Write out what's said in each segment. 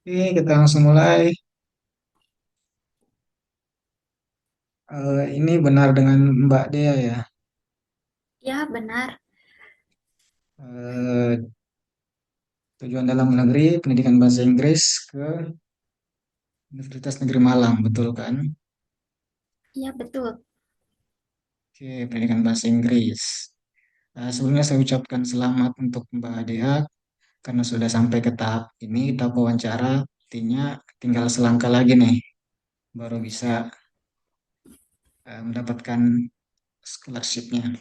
Kita langsung mulai. Ini benar dengan Mbak Dea ya. Ya, benar. Eh, Tujuan dalam negeri pendidikan bahasa Inggris ke Universitas Negeri Malang, betul kan? Ya, betul. Oke, pendidikan bahasa Inggris. Sebelumnya saya ucapkan selamat untuk Mbak Dea karena sudah sampai ke tahap ini, tahap wawancara. Artinya tinggal selangkah lagi nih, baru bisa mendapatkan scholarship-nya.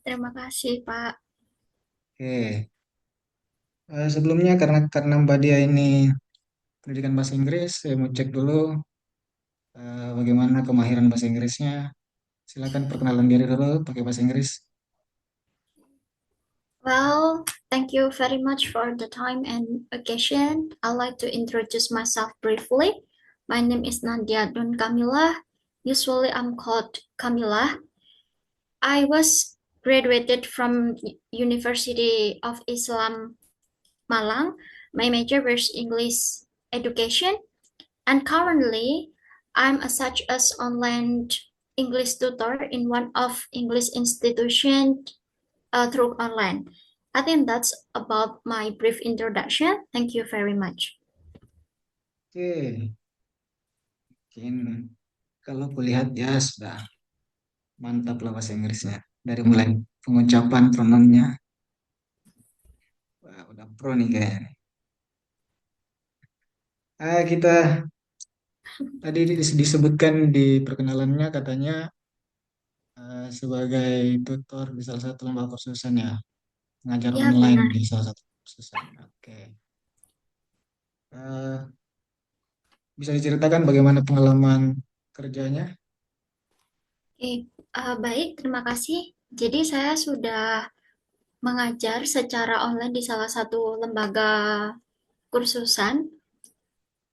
Terima kasih, Pak. Oke, sebelumnya karena Mbak Dea ini pendidikan bahasa Inggris, saya mau cek dulu bagaimana kemahiran bahasa Inggrisnya. Silakan perkenalan diri dulu pakai bahasa Inggris. Well, thank you very much for the time and occasion. I'd like to introduce myself briefly. My name is Nadia Dun Camilla. Usually, I'm called Camilla. I was graduated from University of Islam Malang. My major was English education, and currently, I'm a such as online English tutor in one of English institution through online. I think that's about my brief introduction. Thank you very much. Oke, mungkin kalau kulihat ya sudah mantap lah bahasa Inggrisnya. Dari mulai pengucapan pronounnya, wah, udah pro nih kayaknya. Kita tadi disebutkan di perkenalannya katanya sebagai tutor di salah satu lembaga kursusan ya, ngajar Ya, online benar. di salah satu kursusan. Oke. Eh, Bisa diceritakan bagaimana pengalaman kerjanya? Oke, baik, terima kasih. Jadi saya sudah mengajar secara online di salah satu lembaga kursusan.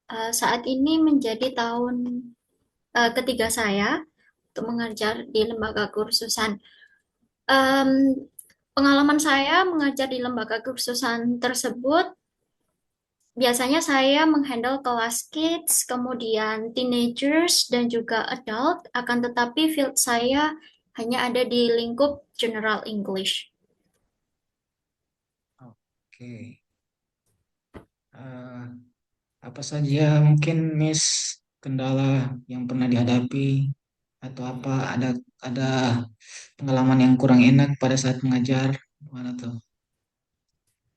Saat ini menjadi tahun ketiga saya untuk mengajar di lembaga kursusan. Em, Pengalaman saya mengajar di lembaga kursusan tersebut, biasanya saya menghandle kelas kids, kemudian teenagers, dan juga adult, akan tetapi field saya hanya ada di lingkup General English. Oke. Eh, Apa saja mungkin Miss kendala yang pernah dihadapi atau apa ada pengalaman yang kurang enak pada saat mengajar mana tuh?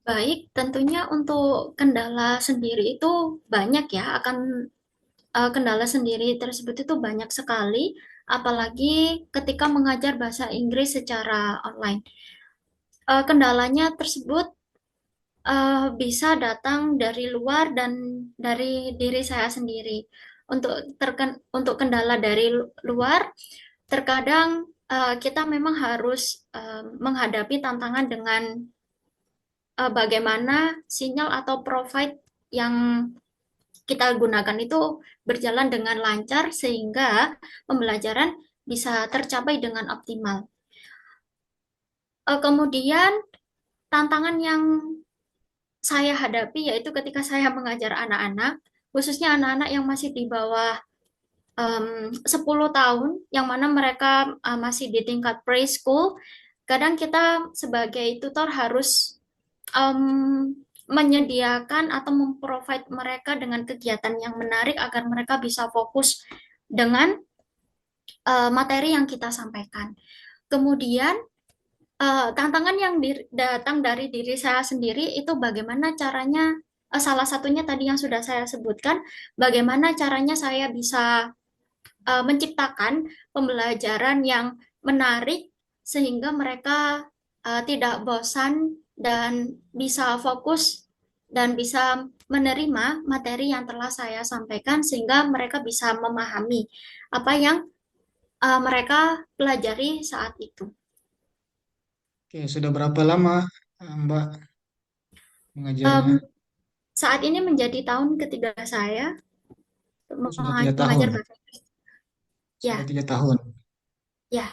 Baik, tentunya untuk kendala sendiri itu banyak ya, akan kendala sendiri tersebut itu banyak sekali, apalagi ketika mengajar bahasa Inggris secara online. Kendalanya tersebut bisa datang dari luar dan dari diri saya sendiri. Untuk kendala dari luar, terkadang kita memang harus menghadapi tantangan dengan bagaimana sinyal atau provide yang kita gunakan itu berjalan dengan lancar sehingga pembelajaran bisa tercapai dengan optimal. Kemudian tantangan yang saya hadapi yaitu ketika saya mengajar anak-anak, khususnya anak-anak yang masih di bawah 10 tahun, yang mana mereka masih di tingkat preschool. Kadang kita sebagai tutor harus em, menyediakan atau memprovide mereka dengan kegiatan yang menarik agar mereka bisa fokus dengan materi yang kita sampaikan. Kemudian tantangan yang datang dari diri saya sendiri itu bagaimana caranya, salah satunya tadi yang sudah saya sebutkan, bagaimana caranya saya bisa menciptakan pembelajaran yang menarik sehingga mereka tidak bosan dan bisa fokus dan bisa menerima materi yang telah saya sampaikan sehingga mereka bisa memahami apa yang mereka pelajari saat itu. Oke, sudah berapa lama Mbak mengajarnya? Em, Saat ini menjadi tahun ketiga saya Oh, sudah 3 tahun. mengajar bahasa Inggris. Sudah Ya, 3 tahun. ya.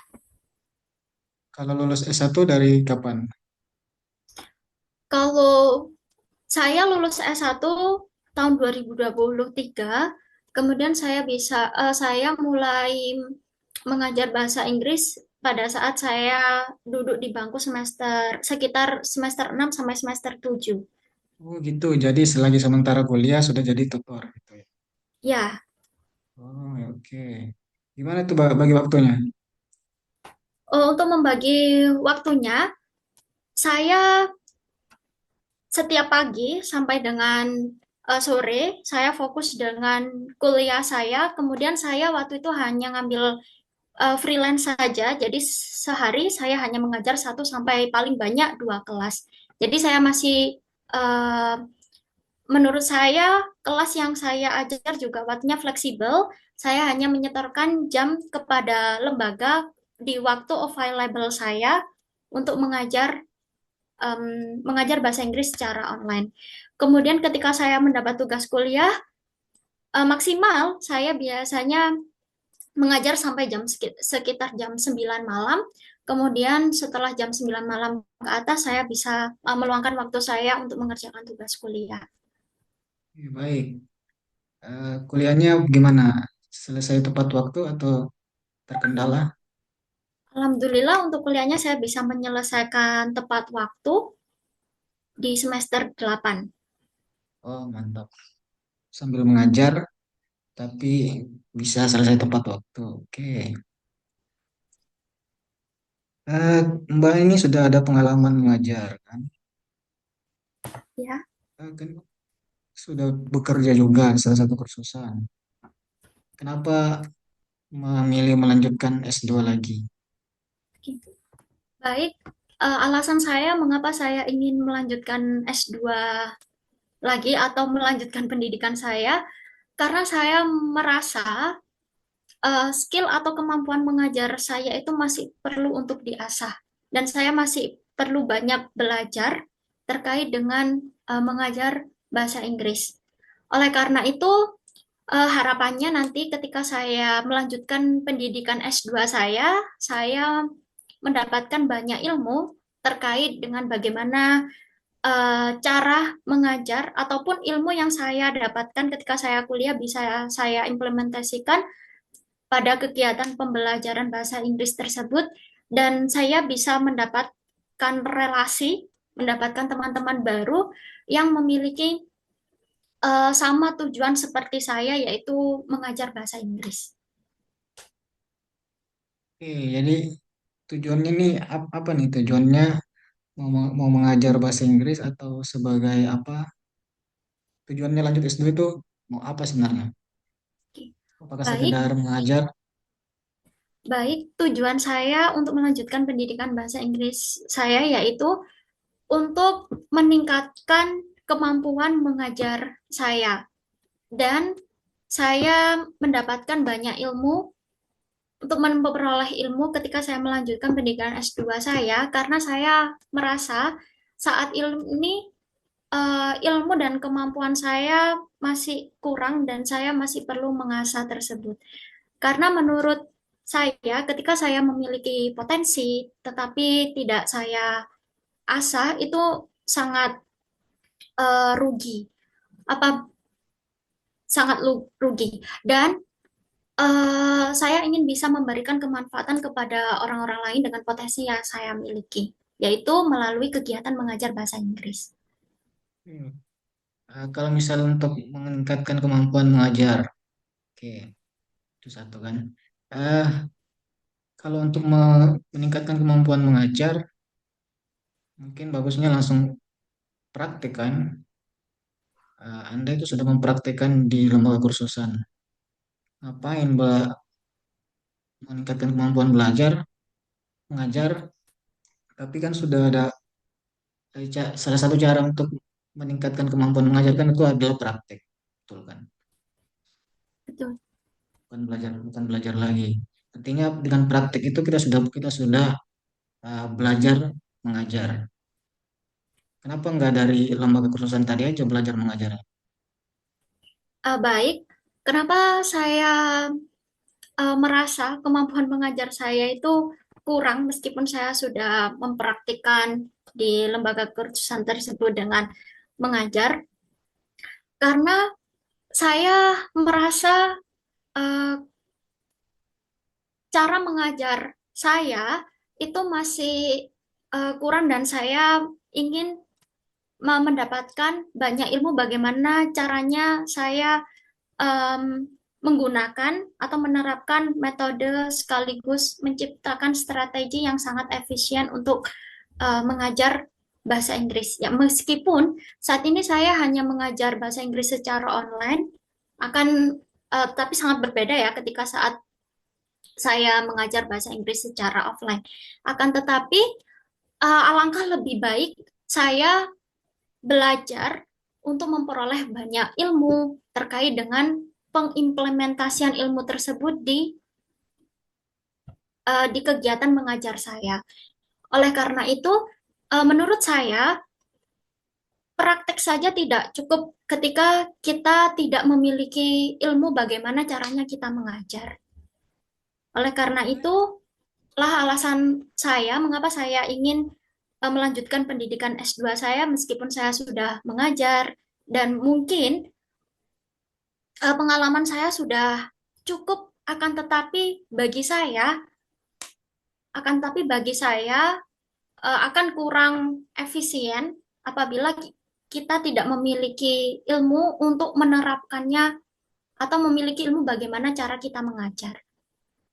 Kalau lulus S1 dari kapan? Kalau saya lulus S1 tahun 2023. Kemudian saya mulai mengajar bahasa Inggris pada saat saya duduk di bangku sekitar semester 6 sampai semester 7. Oh gitu, jadi selagi sementara kuliah sudah jadi tutor gitu ya. Ya, Oh ya, oke. Gimana tuh bagi waktunya? untuk membagi waktunya, saya setiap pagi sampai dengan sore, saya fokus dengan kuliah saya. Kemudian saya waktu itu hanya ngambil freelance saja. Jadi sehari saya hanya mengajar satu sampai paling banyak dua kelas. Jadi saya masih eh, menurut saya kelas yang saya ajar juga waktunya fleksibel. Saya hanya menyetorkan jam kepada lembaga di waktu available saya untuk mengajar bahasa Inggris secara online. Kemudian ketika saya mendapat tugas kuliah, maksimal saya biasanya mengajar sampai sekitar jam 9 malam. Kemudian setelah jam 9 malam ke atas saya bisa meluangkan waktu saya untuk mengerjakan tugas kuliah. Baik. Kuliahnya gimana? Selesai tepat waktu atau terkendala? Alhamdulillah untuk kuliahnya saya bisa menyelesaikan tepat waktu di semester 8. Oh mantap. Sambil mengajar, tapi bisa selesai tepat waktu. Oke. Eh, Mbak ini sudah ada pengalaman mengajar kan? Ya. Kan sudah bekerja juga di salah satu kursusan. Kenapa memilih melanjutkan S2 lagi? Gitu. Baik, alasan saya mengapa saya ingin melanjutkan S2 lagi atau melanjutkan pendidikan saya, karena saya merasa skill atau kemampuan mengajar saya itu masih perlu untuk diasah. Dan saya masih perlu banyak belajar terkait dengan mengajar bahasa Inggris. Oleh karena itu, harapannya nanti ketika saya melanjutkan pendidikan S2 saya mendapatkan banyak ilmu terkait dengan bagaimana cara mengajar ataupun ilmu yang saya dapatkan ketika saya kuliah bisa saya implementasikan pada kegiatan pembelajaran bahasa Inggris tersebut dan saya bisa mendapatkan teman-teman baru yang memiliki sama tujuan seperti saya yaitu mengajar bahasa Inggris. Oke, jadi tujuannya nih apa nih tujuannya mau mengajar bahasa Inggris atau sebagai apa? Tujuannya lanjut S2 itu mau apa sebenarnya? Apakah Baik, sekedar mengajar? baik. Tujuan saya untuk melanjutkan pendidikan bahasa Inggris saya yaitu untuk meningkatkan kemampuan mengajar saya dan saya mendapatkan banyak ilmu untuk memperoleh ilmu ketika saya melanjutkan pendidikan S2 saya karena saya merasa saat ilmu dan kemampuan saya masih kurang dan saya masih perlu mengasah tersebut. Karena menurut saya ketika saya memiliki potensi tetapi tidak saya asah itu sangat rugi. Apa sangat rugi dan saya ingin bisa memberikan kemanfaatan kepada orang-orang lain dengan potensi yang saya miliki, yaitu melalui kegiatan mengajar bahasa Inggris. Hmm. Kalau misal untuk meningkatkan kemampuan mengajar, oke, itu satu kan. Eh, Kalau untuk meningkatkan kemampuan mengajar, mungkin bagusnya langsung praktik kan. Anda itu sudah mempraktikkan di lembaga kursusan. Ngapain Mbak meningkatkan kemampuan belajar, mengajar, tapi kan sudah ada salah satu cara untuk meningkatkan kemampuan mengajar kan itu adalah praktik. Betul kan? Betul. Bukan belajar lagi. Artinya dengan praktik itu kita sudah belajar mengajar. Kenapa nggak dari lembaga kursusan tadi aja belajar mengajar? Baik, kenapa saya merasa kemampuan mengajar saya itu kurang meskipun saya sudah mempraktikkan di lembaga kursusan tersebut dengan mengajar? karena saya merasa eh, cara mengajar saya itu masih kurang dan saya ingin mendapatkan banyak ilmu bagaimana caranya saya em, menggunakan atau menerapkan metode sekaligus menciptakan strategi yang sangat efisien untuk mengajar bahasa Inggris. Ya, meskipun saat ini saya hanya mengajar bahasa Inggris secara online, akan tapi sangat berbeda ya ketika saat saya mengajar bahasa Inggris secara offline. Akan tetapi alangkah lebih baik saya belajar untuk memperoleh banyak ilmu terkait dengan pengimplementasian ilmu tersebut di kegiatan mengajar saya. Oleh karena itu, menurut saya praktek saja tidak cukup ketika kita tidak memiliki ilmu bagaimana caranya kita mengajar. Oleh karena itu, lah alasan saya mengapa saya ingin melanjutkan pendidikan S2 saya meskipun saya sudah mengajar dan mungkin pengalaman saya sudah cukup akan tetapi bagi saya akan kurang efisien apabila kita tidak memiliki ilmu untuk menerapkannya atau memiliki ilmu bagaimana cara kita mengajar.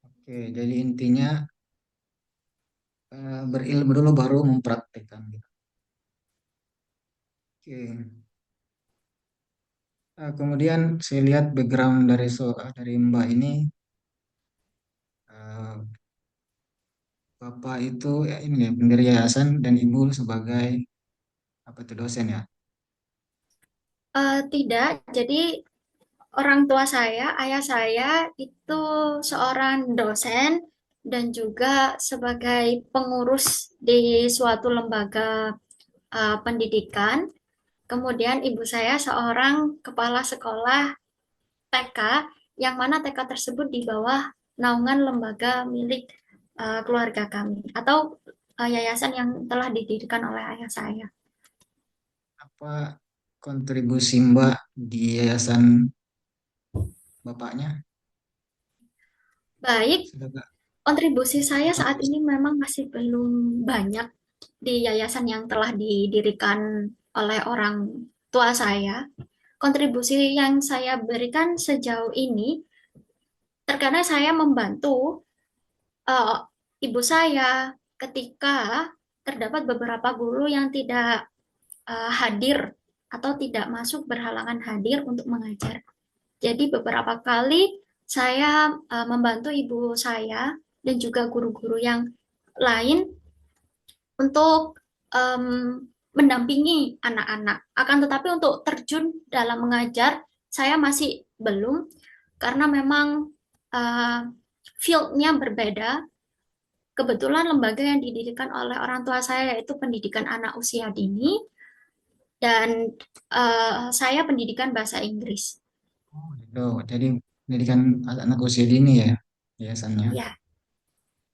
Oke, jadi intinya berilmu dulu baru mempraktekkan gitu. Oke. Kemudian saya lihat background dari Mbak ini, eh, Bapak itu ya ini ya pendiri yayasan dan Ibu sebagai apa itu dosen ya. Tidak, jadi orang tua saya, ayah saya itu seorang dosen dan juga sebagai pengurus di suatu lembaga pendidikan. Kemudian ibu saya seorang kepala sekolah TK, yang mana TK tersebut di bawah naungan lembaga milik keluarga kami atau yayasan yang telah didirikan oleh ayah saya. Apa kontribusi Mbak di yayasan bapaknya? Baik, Sudah kontribusi saya berapa saat ini persen? memang masih belum banyak di yayasan yang telah didirikan oleh orang tua saya. Kontribusi yang saya berikan sejauh ini, terkadang saya membantu eh, ibu saya ketika terdapat beberapa guru yang tidak hadir atau tidak masuk berhalangan hadir untuk mengajar. Jadi beberapa kali saya membantu ibu saya dan juga guru-guru yang lain untuk em, mendampingi anak-anak. Akan tetapi untuk terjun dalam mengajar, saya masih belum karena memang uh, field-nya berbeda. Kebetulan lembaga yang didirikan oleh orang tua saya yaitu pendidikan anak usia dini dan saya pendidikan bahasa Inggris. Oh, gitu. Jadi pendidikan anak usia dini ya yayasannya. Ya,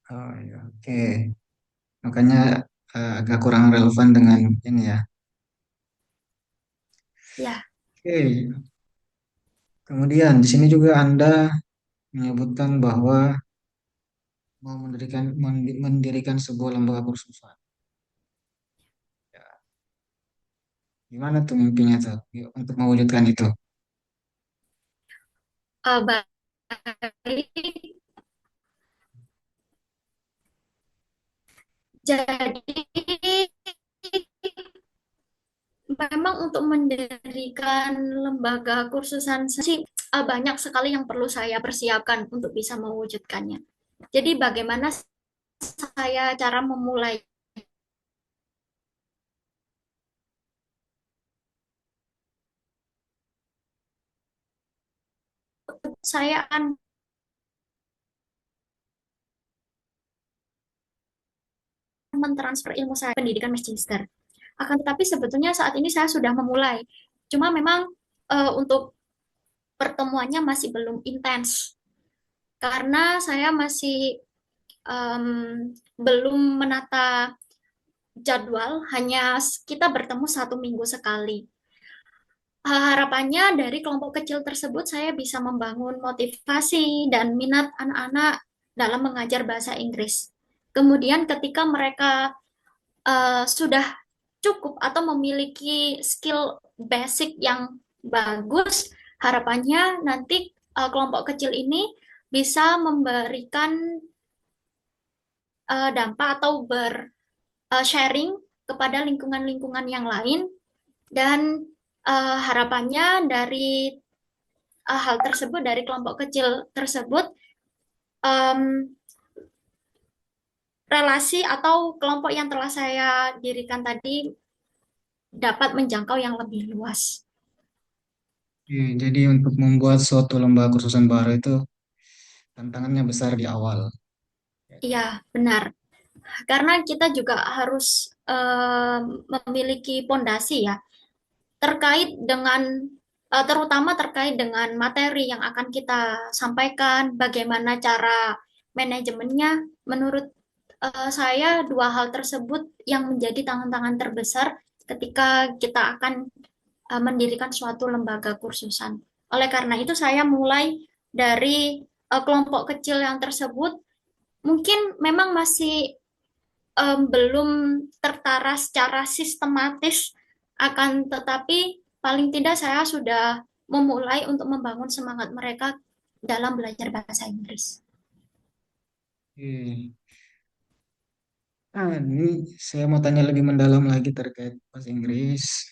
Oh, iya. Oke. Makanya agak kurang relevan dengan ini ya. ya. Oke. Kemudian di sini juga Anda menyebutkan bahwa mau mendirikan sebuah lembaga kursusan. Ya, gimana tuh mimpinya tuh untuk mewujudkan itu? Baik, jadi memang untuk mendirikan lembaga kursusan sih banyak sekali yang perlu saya persiapkan untuk bisa mewujudkannya. Jadi bagaimana saya cara memulai? Saya akan mentransfer ilmu saya pendidikan magister. Akan tetapi sebetulnya saat ini saya sudah memulai. Cuma memang untuk pertemuannya masih belum intens karena saya masih belum menata jadwal, hanya kita bertemu 1 minggu sekali. Harapannya dari kelompok kecil tersebut saya bisa membangun motivasi dan minat anak-anak dalam mengajar bahasa Inggris. Kemudian ketika mereka sudah cukup atau memiliki skill basic yang bagus, harapannya nanti kelompok kecil ini bisa memberikan dampak atau sharing kepada lingkungan-lingkungan yang lain dan harapannya dari hal tersebut dari kelompok kecil tersebut em, relasi atau kelompok yang telah saya dirikan tadi dapat menjangkau yang lebih luas. Jadi untuk membuat suatu lembaga kursusan baru itu tantangannya besar di awal. Ya kan? Iya, benar. Karena kita juga harus memiliki pondasi ya terkait dengan terutama terkait dengan materi yang akan kita sampaikan, bagaimana cara manajemennya. Menurut saya dua hal tersebut yang menjadi tantangan terbesar ketika kita akan mendirikan suatu lembaga kursusan. Oleh karena itu saya mulai dari kelompok kecil yang tersebut mungkin memang masih belum tertara secara sistematis, akan tetapi paling tidak saya sudah memulai untuk membangun semangat mereka dalam belajar bahasa Inggris. Oke. Ini saya mau tanya lebih mendalam lagi terkait bahasa Inggris.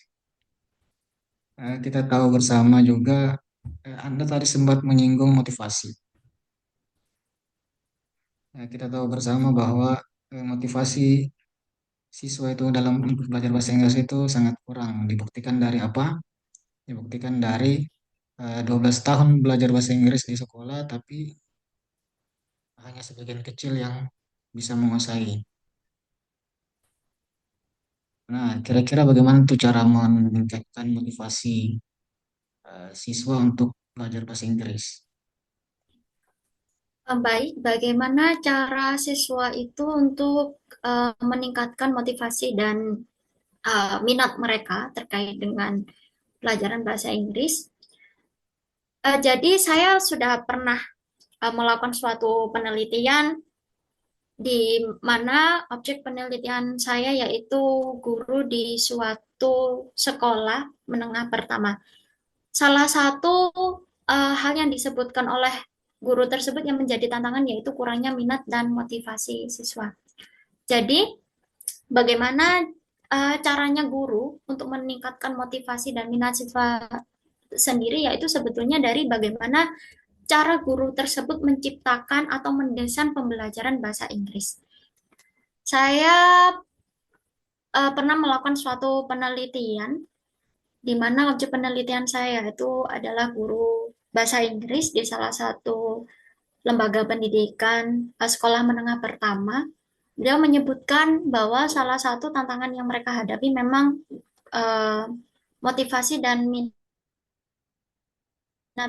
Kita tahu bersama juga, Anda tadi sempat menyinggung motivasi. Kita tahu bersama bahwa motivasi siswa itu dalam untuk belajar bahasa Inggris itu sangat kurang. Dibuktikan dari apa? Dibuktikan dari 12 tahun belajar bahasa Inggris di sekolah, tapi hanya sebagian kecil yang bisa menguasai. Nah, kira-kira bagaimana tuh cara meningkatkan motivasi siswa untuk belajar bahasa Inggris? Baik, bagaimana cara siswa itu untuk meningkatkan motivasi dan minat mereka terkait dengan pelajaran bahasa Inggris? Jadi saya sudah pernah melakukan suatu penelitian di mana objek penelitian saya yaitu guru di suatu sekolah menengah pertama. Salah satu hal yang disebutkan oleh guru tersebut yang menjadi tantangan yaitu kurangnya minat dan motivasi siswa. Jadi, bagaimana caranya guru untuk meningkatkan motivasi dan minat siswa sendiri yaitu sebetulnya dari bagaimana cara guru tersebut menciptakan atau mendesain pembelajaran bahasa Inggris. Saya pernah melakukan suatu penelitian di mana objek penelitian saya itu adalah guru bahasa Inggris di salah satu lembaga pendidikan sekolah menengah pertama. Beliau menyebutkan bahwa salah satu tantangan yang mereka hadapi memang uh, motivasi dan minat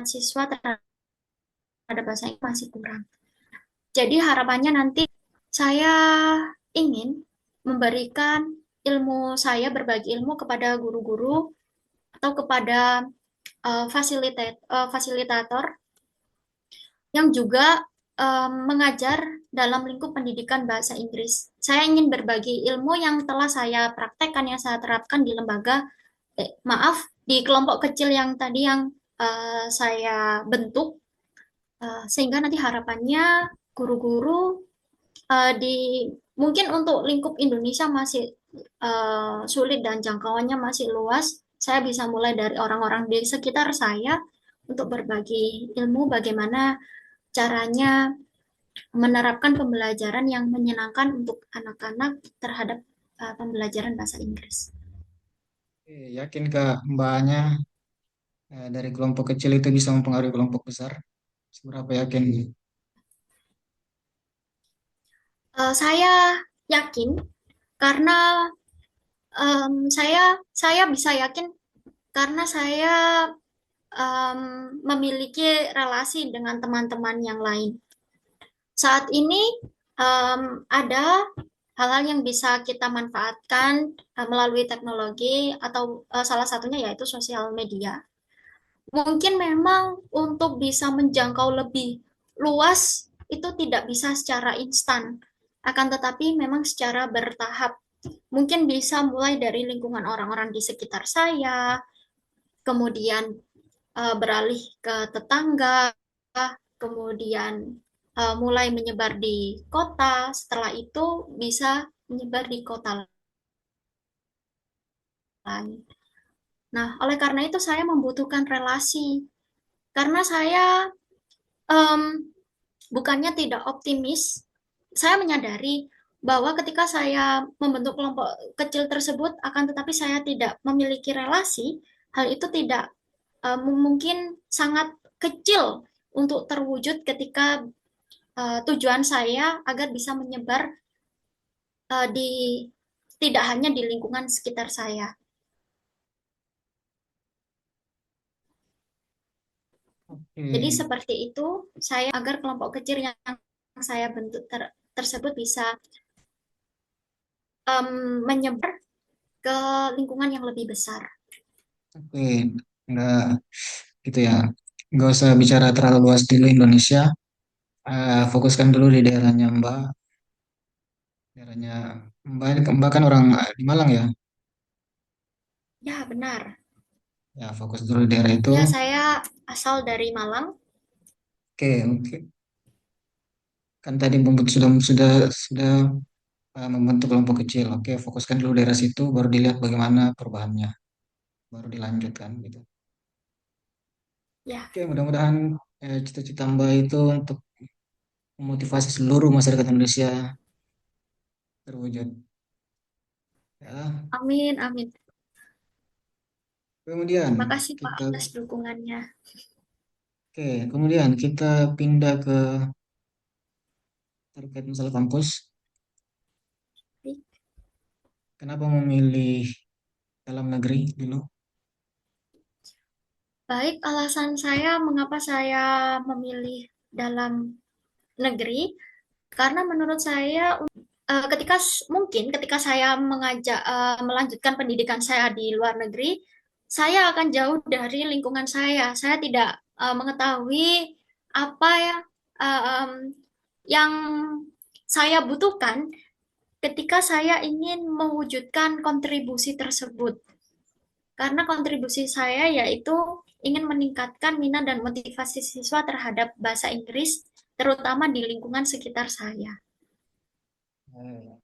siswa terhadap bahasa Inggris masih kurang. Jadi harapannya nanti saya ingin memberikan ilmu saya, berbagi ilmu kepada guru-guru atau kepada fasilitator yang juga mengajar dalam lingkup pendidikan bahasa Inggris. Saya ingin berbagi ilmu yang telah saya praktekkan, yang saya terapkan di lembaga, maaf, di kelompok kecil yang tadi yang saya bentuk, sehingga nanti harapannya guru-guru di mungkin untuk lingkup Indonesia masih sulit dan jangkauannya masih luas. Saya bisa mulai dari orang-orang di sekitar saya untuk berbagi ilmu bagaimana caranya menerapkan pembelajaran yang menyenangkan untuk anak-anak terhadap pembelajaran bahasa Inggris. Yakin Kak Mbaknya dari kelompok kecil itu bisa mempengaruhi kelompok besar? Seberapa yakin? Saya yakin karena saya bisa yakin karena saya memiliki relasi dengan teman-teman yang lain. Saat ini ada hal-hal yang bisa kita manfaatkan melalui teknologi atau salah satunya yaitu sosial media. Mungkin memang untuk bisa menjangkau lebih luas itu tidak bisa secara instan, akan tetapi memang secara bertahap. Mungkin bisa mulai dari lingkungan orang-orang di sekitar saya, kemudian beralih ke tetangga, kemudian mulai menyebar di kota, setelah itu bisa menyebar di kota lain. Nah, oleh karena itu saya membutuhkan relasi, karena saya em, bukannya tidak optimis, saya menyadari bahwa ketika saya membentuk kelompok kecil tersebut, akan tetapi saya tidak memiliki relasi, hal itu tidak mungkin sangat kecil untuk terwujud ketika tujuan saya agar bisa menyebar di tidak hanya di lingkungan sekitar saya. Jadi Oke, seperti itu saya agar kelompok kecil yang saya bentuk tersebut bisa menyebar ke lingkungan yang lebih besar. oke, nggak gitu ya. Nggak usah bicara terlalu luas dulu Indonesia. Fokuskan dulu di daerahnya Mbak. Daerahnya Mbak kan orang di Malang ya. Ya, benar. Ya, fokus dulu di daerah itu. Ya, saya asal dari Malang. Oke, oke. Kan tadi sudah membentuk kelompok kecil. Oke, fokuskan dulu daerah situ, baru dilihat bagaimana perubahannya, baru dilanjutkan gitu. Ya, Oke, mudah-mudahan cita-cita Mbak itu untuk memotivasi seluruh masyarakat Indonesia terwujud. Ya, amin, amin. kemudian Terima kasih Pak kita, atas dukungannya. kemudian kita pindah ke terkait masalah kampus. Kenapa memilih dalam negeri dulu? Baik, alasan saya mengapa saya memilih dalam negeri, karena menurut saya ketika mungkin ketika saya melanjutkan pendidikan saya di luar negeri, saya akan jauh dari lingkungan saya. Saya tidak mengetahui apa ya yang saya butuhkan ketika saya ingin mewujudkan kontribusi tersebut. Karena kontribusi saya yaitu ingin meningkatkan minat dan motivasi siswa terhadap bahasa Inggris, terutama di lingkungan sekitar saya. Eh,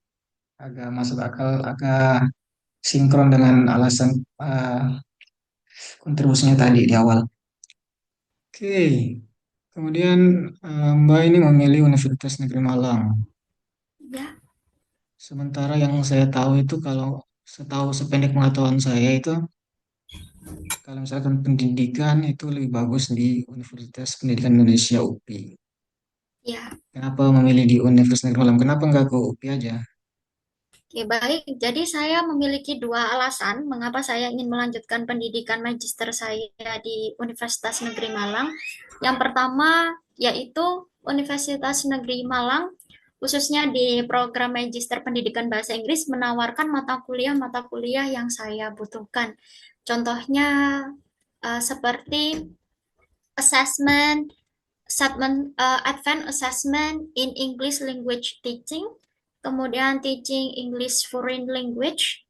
Agak masuk akal, agak sinkron dengan alasan kontribusinya tadi di awal. Oke, kemudian Mbak ini memilih Universitas Negeri Malang. Ya, Sementara yang saya tahu itu kalau setahu sependek pengetahuan saya itu kalau misalkan pendidikan itu lebih bagus di Universitas Pendidikan Indonesia UPI. ya. Kenapa memilih di Universitas Negeri Malang? Kenapa nggak ke UPI aja? Oke, baik. Jadi saya memiliki dua alasan mengapa saya ingin melanjutkan pendidikan magister saya di Universitas Negeri Malang. Yang pertama yaitu Universitas Negeri Malang, khususnya di program Magister Pendidikan Bahasa Inggris, menawarkan mata kuliah yang saya butuhkan. Contohnya seperti assessment, advanced assessment in English language teaching, kemudian teaching English foreign language,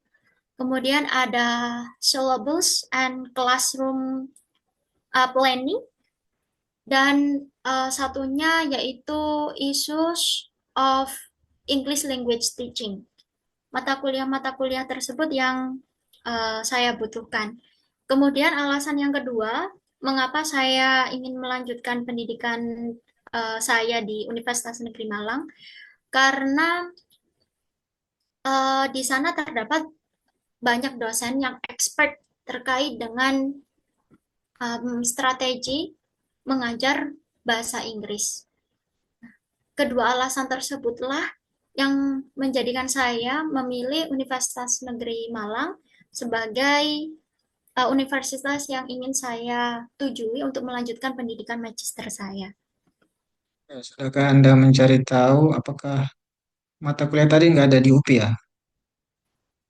kemudian ada syllabus and classroom planning, dan satunya yaitu issues of English language teaching. Mata kuliah tersebut yang saya butuhkan. Kemudian alasan yang kedua, mengapa saya ingin melanjutkan pendidikan saya di Universitas Negeri Malang, karena di sana terdapat banyak dosen yang expert terkait dengan strategi mengajar bahasa Inggris. Kedua alasan tersebutlah yang menjadikan saya memilih Universitas Negeri Malang sebagai universitas yang ingin saya tujui untuk melanjutkan pendidikan magister saya. Ya, sudahkah Anda mencari tahu apakah mata kuliah tadi nggak ada di UPI ya?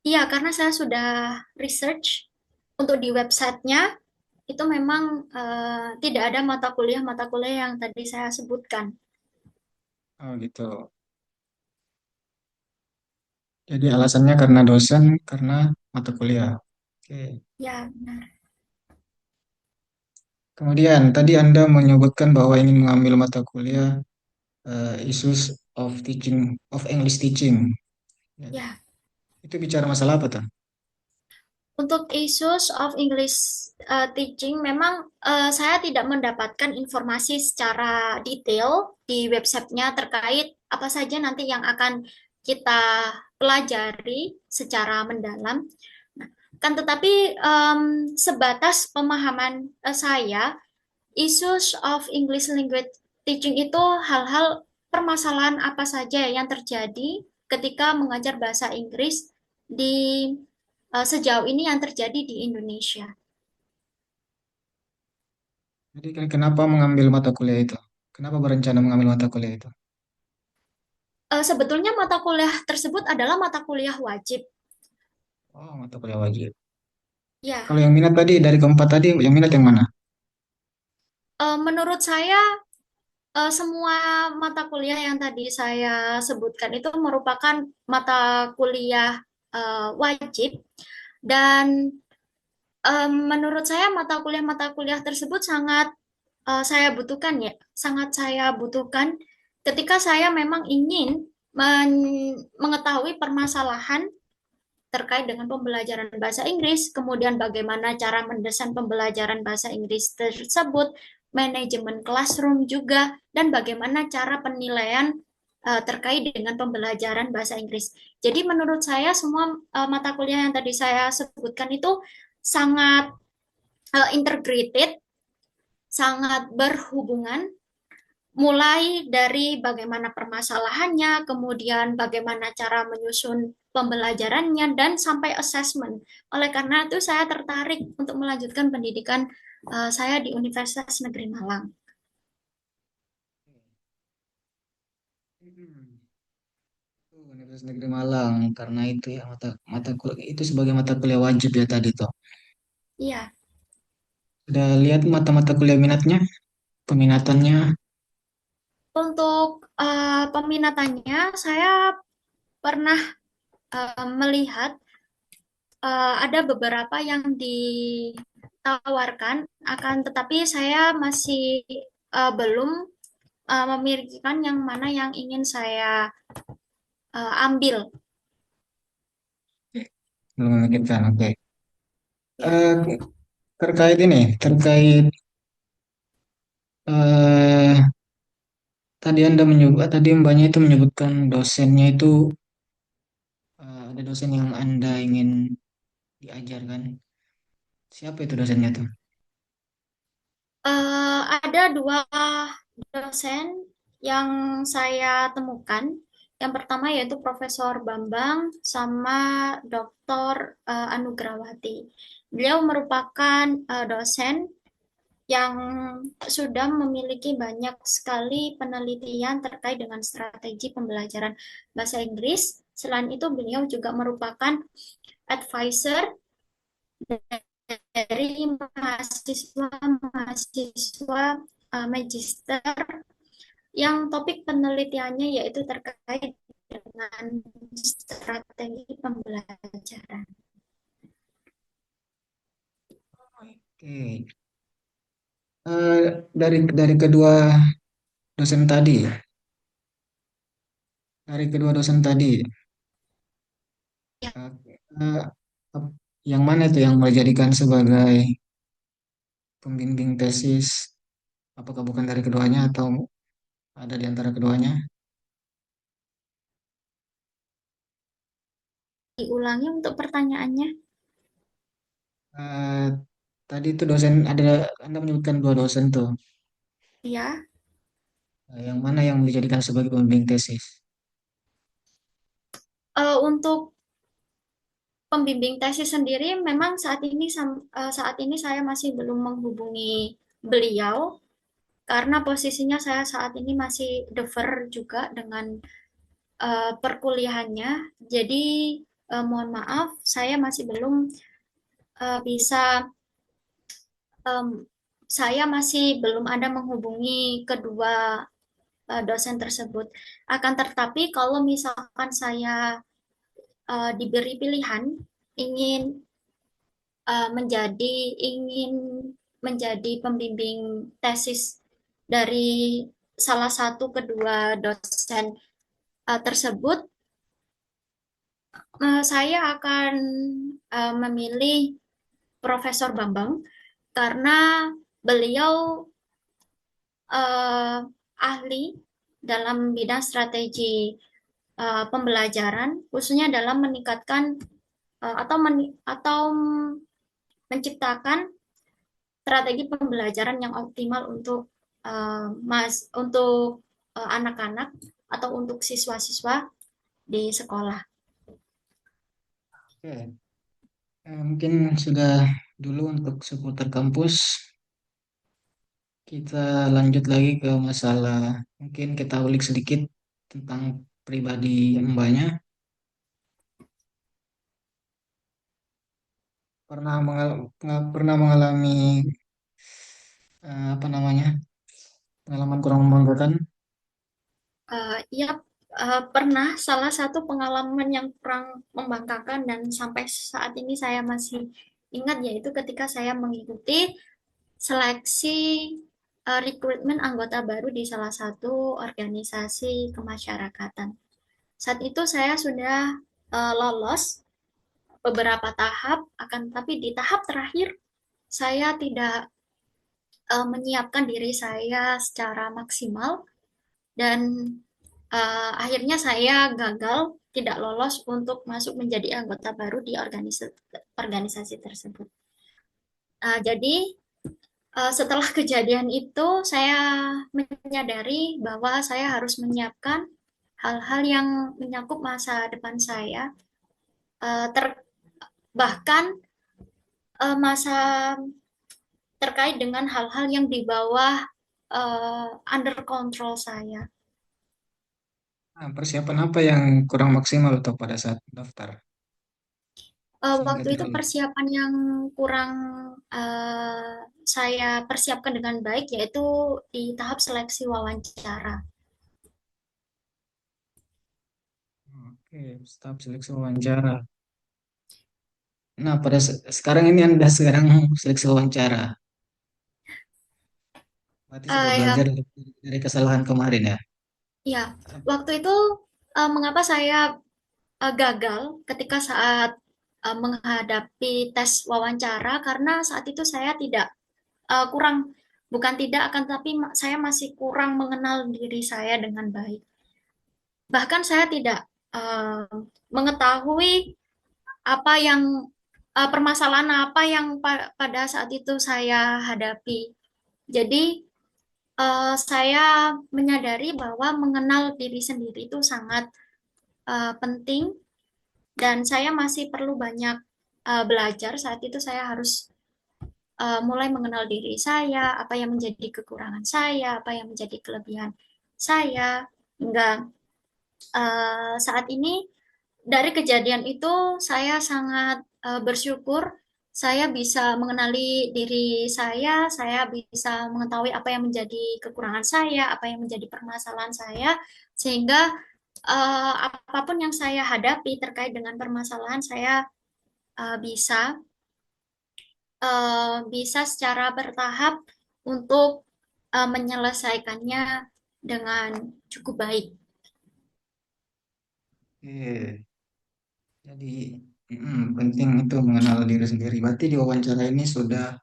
Iya, karena saya sudah research untuk di websitenya itu memang tidak ada mata kuliah yang tadi saya sebutkan. Oh gitu. Jadi alasannya karena dosen, karena mata kuliah. Oke. Ya, benar. Kemudian tadi Anda menyebutkan bahwa ingin mengambil mata kuliah Issues of Teaching of English Teaching. Ya. Ya, Itu bicara masalah apa tuh? untuk issues of English teaching, memang saya tidak mendapatkan informasi secara detail di websitenya terkait apa saja nanti yang akan kita pelajari secara mendalam. Nah, kan tetapi sebatas pemahaman saya, issues of English language teaching itu hal-hal permasalahan apa saja yang terjadi ketika mengajar bahasa Inggris di sejauh ini yang terjadi di Indonesia. Jadi kenapa mengambil mata kuliah itu? Kenapa berencana mengambil mata kuliah itu? Sebetulnya mata kuliah tersebut adalah mata kuliah wajib. Oh, mata kuliah wajib. Ya, Kalau yang minat tadi dari keempat tadi, yang minat yang mana? menurut saya semua mata kuliah yang tadi saya sebutkan itu merupakan mata kuliah wajib dan menurut saya mata kuliah tersebut sangat saya butuhkan ya, sangat saya butuhkan ketika saya memang ingin mengetahui permasalahan terkait dengan pembelajaran bahasa Inggris, kemudian bagaimana cara mendesain pembelajaran bahasa Inggris tersebut, manajemen classroom juga, dan bagaimana cara penilaian terkait dengan pembelajaran bahasa Inggris. Jadi menurut saya semua mata kuliah yang tadi saya sebutkan itu sangat integrated, sangat berhubungan mulai dari bagaimana permasalahannya, kemudian bagaimana cara menyusun pembelajarannya, dan sampai assessment. Oleh karena itu, saya tertarik untuk melanjutkan pendidikan saya di Universitas Negeri Malang. Hmm. Universitas Negeri Malang karena itu ya mata mata kuliah itu sebagai mata kuliah wajib ya tadi tuh. Iya, Udah lihat mata-mata kuliah minatnya, peminatannya. untuk peminatannya, saya pernah melihat ada beberapa yang ditawarkan, akan tetapi saya masih belum memikirkan yang mana yang ingin saya ambil. Belum memikirkan, oke. Ya, Eh, terkait ini, terkait eh tadi Anda menyebut, tadi Mbaknya itu menyebutkan dosennya itu ada dosen yang Anda ingin diajarkan. Siapa itu dosennya tuh? ada dua dosen yang saya temukan. Yang pertama yaitu Profesor Bambang sama Dr. Anugrawati. Beliau merupakan dosen yang sudah memiliki banyak sekali penelitian terkait dengan strategi pembelajaran bahasa Inggris. Selain itu, beliau juga merupakan advisor dari mahasiswa-mahasiswa magister yang topik penelitiannya yaitu terkait dengan strategi pembelajaran. Oke. Dari kedua dosen tadi, ya, dari kedua dosen tadi, Ya, eh, eh, yang mana itu yang dijadikan sebagai pembimbing tesis? Apakah bukan dari keduanya atau ada di antara keduanya? diulangi untuk pertanyaannya. Eh, tadi itu dosen ada Anda menyebutkan dua dosen tuh. Ya, Yang mana yang dijadikan sebagai pembimbing tesis? untuk pembimbing tesis sendiri memang saat ini saya masih belum menghubungi beliau karena posisinya saya saat ini masih defer juga dengan perkuliahannya. Jadi mohon maaf, saya masih belum bisa, em, saya masih belum ada menghubungi kedua dosen tersebut. Akan tetapi kalau misalkan saya diberi pilihan ingin ingin menjadi pembimbing tesis dari salah satu kedua dosen tersebut, saya akan memilih Profesor Bambang karena beliau eh, ahli dalam bidang strategi pembelajaran, khususnya dalam meningkatkan atau menciptakan strategi pembelajaran yang optimal untuk anak-anak atau untuk siswa-siswa di sekolah. Oke. Mungkin sudah dulu untuk seputar kampus. Kita lanjut lagi ke masalah, mungkin kita ulik sedikit tentang pribadi mbaknya. Pernah mengalami apa namanya, pengalaman kurang membanggakan? Ya, pernah salah satu pengalaman yang kurang membanggakan dan sampai saat ini saya masih ingat, yaitu ketika saya mengikuti seleksi rekrutmen anggota baru di salah satu organisasi kemasyarakatan. Saat itu saya sudah lolos beberapa tahap, akan tapi di tahap terakhir saya tidak menyiapkan diri saya secara maksimal dan akhirnya saya gagal, tidak lolos untuk masuk menjadi anggota baru di organisasi tersebut. Jadi setelah kejadian itu saya menyadari bahwa saya harus menyiapkan hal-hal yang menyangkut masa depan saya, uh, ter bahkan masa terkait dengan hal-hal yang di bawah under control saya. Nah, persiapan apa yang kurang maksimal tuh pada saat daftar? Sehingga Waktu itu tidak lulus. persiapan yang kurang saya persiapkan dengan baik yaitu di tahap seleksi wawancara. Oke, staf seleksi wawancara. Nah, sekarang ini Anda sekarang seleksi wawancara. Berarti sudah belajar Ya, dari kesalahan kemarin ya. ya. Waktu itu mengapa saya gagal ketika saat menghadapi tes wawancara, karena saat itu saya tidak kurang, bukan tidak akan tapi saya masih kurang mengenal diri saya dengan baik. Bahkan saya tidak uh, mengetahui apa yang permasalahan apa yang pada saat itu saya hadapi. Jadi saya menyadari bahwa mengenal diri sendiri itu sangat penting dan saya masih perlu banyak belajar. Saat itu saya harus mulai mengenal diri saya, apa yang menjadi kekurangan saya, apa yang menjadi kelebihan saya, hingga saat ini dari kejadian itu saya sangat bersyukur saya bisa mengenali diri saya bisa mengetahui apa yang menjadi kekurangan saya, apa yang menjadi permasalahan saya, sehingga apapun yang saya hadapi terkait dengan permasalahan saya bisa bisa secara bertahap untuk menyelesaikannya dengan cukup baik. Oke, jadi penting itu mengenal diri sendiri. Berarti di wawancara ini sudah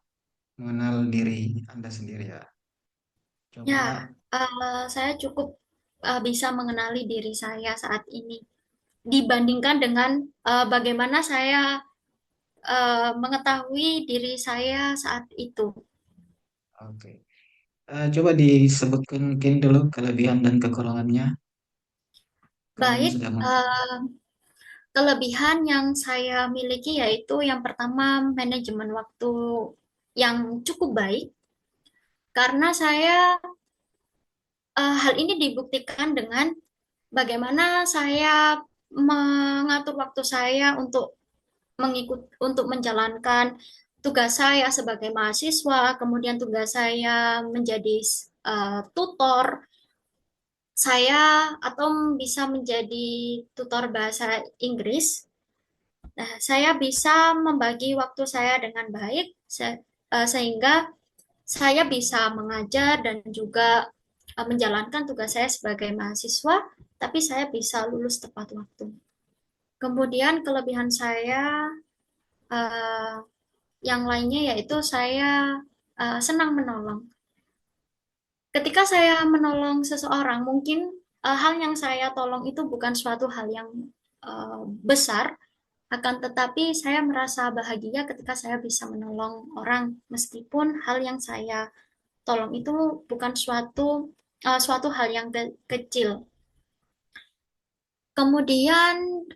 mengenal diri Anda sendiri ya. Ya, Coba, saya cukup bisa mengenali diri saya saat ini dibandingkan dengan bagaimana saya mengetahui diri saya saat itu. oke. Coba disebutkan mungkin dulu kelebihan dan kekurangannya. Kalau ini Baik, sudah kelebihan yang saya miliki yaitu yang pertama manajemen waktu yang cukup baik karena saya hal ini dibuktikan dengan bagaimana saya mengatur waktu saya untuk menjalankan tugas saya sebagai mahasiswa, kemudian tugas saya menjadi tutor saya atau bisa menjadi tutor bahasa Inggris. Nah, saya bisa membagi waktu saya dengan baik sehingga saya bisa mengajar dan juga menjalankan tugas saya sebagai mahasiswa, tapi saya bisa lulus tepat waktu. Kemudian kelebihan saya eh, yang lainnya yaitu saya senang menolong. Ketika saya menolong seseorang, mungkin hal yang saya tolong itu bukan suatu hal yang besar, akan tetapi saya merasa bahagia ketika saya bisa menolong orang, meskipun hal yang saya tolong itu bukan suatu hal yang kecil. Kemudian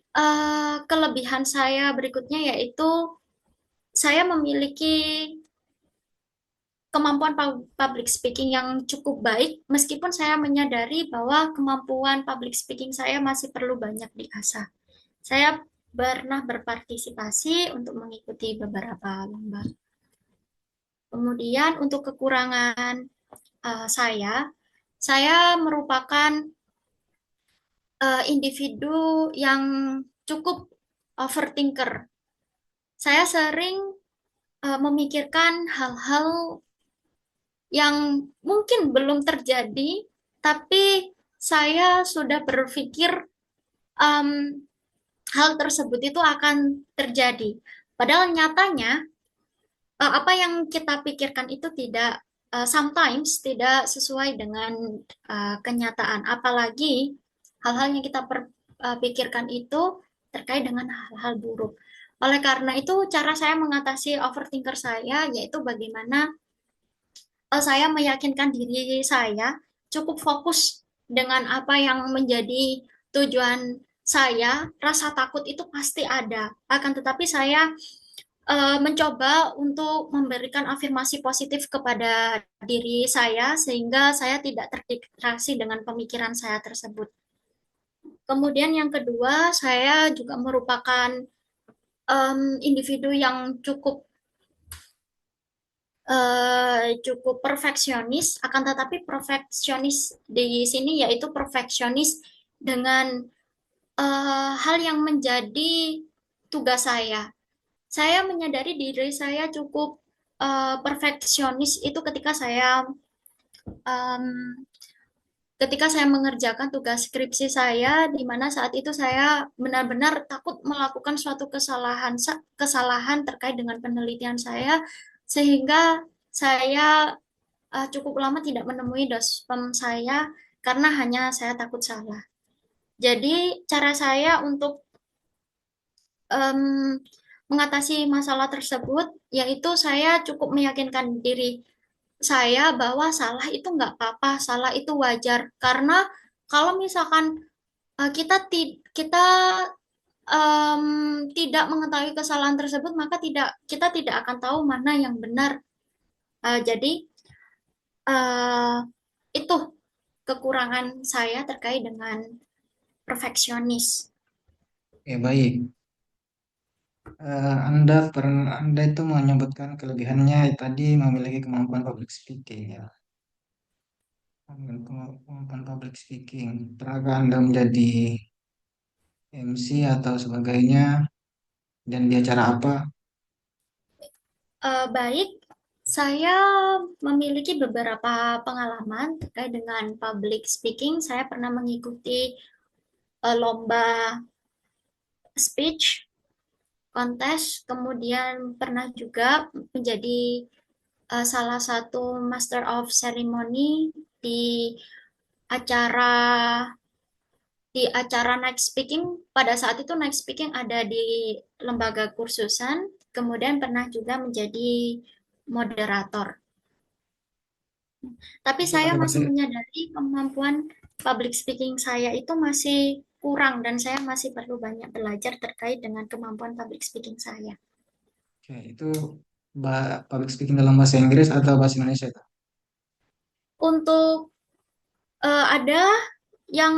kelebihan saya berikutnya yaitu saya memiliki kemampuan public speaking yang cukup baik, meskipun saya menyadari bahwa kemampuan public speaking saya masih perlu banyak diasah. Saya pernah berpartisipasi untuk mengikuti beberapa lomba. Kemudian untuk kekurangan saya merupakan individu yang cukup overthinker. Saya sering memikirkan hal-hal yang mungkin belum terjadi, tapi saya sudah berpikir um, hal tersebut itu akan terjadi. Padahal nyatanya apa yang kita pikirkan itu tidak sometimes tidak sesuai dengan kenyataan. Apalagi hal-hal yang kita pikirkan itu terkait dengan hal-hal buruk. Oleh karena itu, cara saya mengatasi overthinker saya yaitu bagaimana saya meyakinkan diri saya cukup fokus dengan apa yang menjadi tujuan saya. Rasa takut itu pasti ada, akan tetapi saya mencoba untuk memberikan afirmasi positif kepada diri saya sehingga saya tidak terdistraksi dengan pemikiran saya tersebut. Kemudian yang kedua, saya juga merupakan individu yang cukup perfeksionis, akan tetapi perfeksionis di sini yaitu perfeksionis dengan hal yang menjadi tugas saya. Saya menyadari diri saya cukup perfeksionis itu um, ketika saya mengerjakan tugas skripsi saya, di mana saat itu saya benar-benar takut melakukan suatu kesalahan terkait dengan penelitian saya, sehingga saya cukup lama tidak menemui dospem saya karena hanya saya takut salah. Jadi cara saya untuk em, mengatasi masalah tersebut yaitu saya cukup meyakinkan diri saya bahwa salah itu nggak apa-apa, salah itu wajar. Karena kalau misalkan kita tidak mengetahui kesalahan tersebut, maka kita tidak akan tahu mana yang benar. Jadi eh, itu kekurangan saya terkait dengan perfeksionis. Oke, baik. Anda itu menyebutkan kelebihannya tadi memiliki kemampuan public speaking ya. Kemampuan public speaking. Pernahkah Anda menjadi MC atau sebagainya dan di acara apa? Baik, saya memiliki beberapa pengalaman terkait dengan public speaking. Saya pernah mengikuti lomba speech kontes, kemudian pernah juga menjadi salah satu Master of Ceremony di acara night speaking. Pada saat itu night speaking ada di lembaga kursusan, kemudian pernah juga menjadi moderator. Tapi Itu saya pakai bahasa masih menyadari kemampuan public speaking saya itu masih kurang dan saya masih perlu banyak belajar terkait dengan kemampuan public speaking saya. Oke, itu public speaking dalam bahasa Inggris atau bahasa Indonesia itu? Untuk ada Yang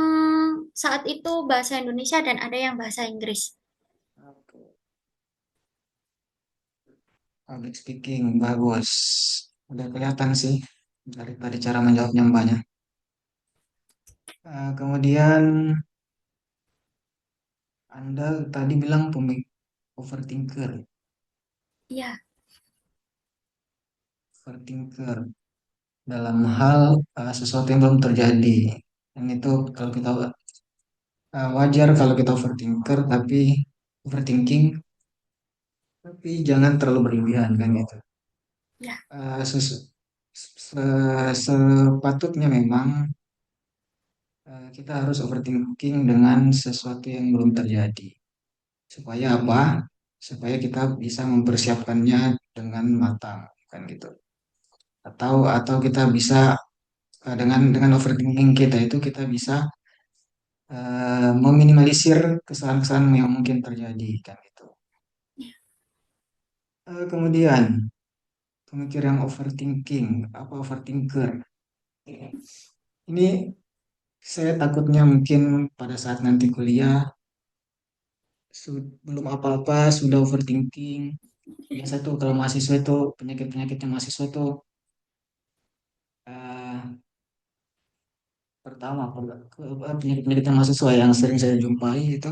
saat itu bahasa Indonesia dan ada yang bahasa Inggris. Oke. Public speaking, bagus. Udah kelihatan sih dari tadi cara menjawabnya mbaknya. Kemudian Anda tadi bilang overthinker, Iya, overthinker dalam hal sesuatu yang belum terjadi. Dan itu kalau kita wajar kalau kita overthinking, tapi jangan terlalu berlebihan kan gitu. iya, Eh, sesu- Sepatutnya memang kita harus overthinking dengan sesuatu yang belum terjadi. Supaya apa? Supaya kita bisa mempersiapkannya dengan matang, kan gitu. Atau kita bisa dengan overthinking kita itu kita bisa meminimalisir kesalahan-kesalahan yang mungkin terjadi, kan gitu. Kemudian pemikir yang overthinking, apa overthinker? Ini saya takutnya mungkin pada saat nanti kuliah belum apa-apa sudah overthinking. Biasa tuh kalau mahasiswa itu penyakit-penyakitnya mahasiswa tuh eh, pertama penyakit-penyakitnya mahasiswa yang sering saya jumpai itu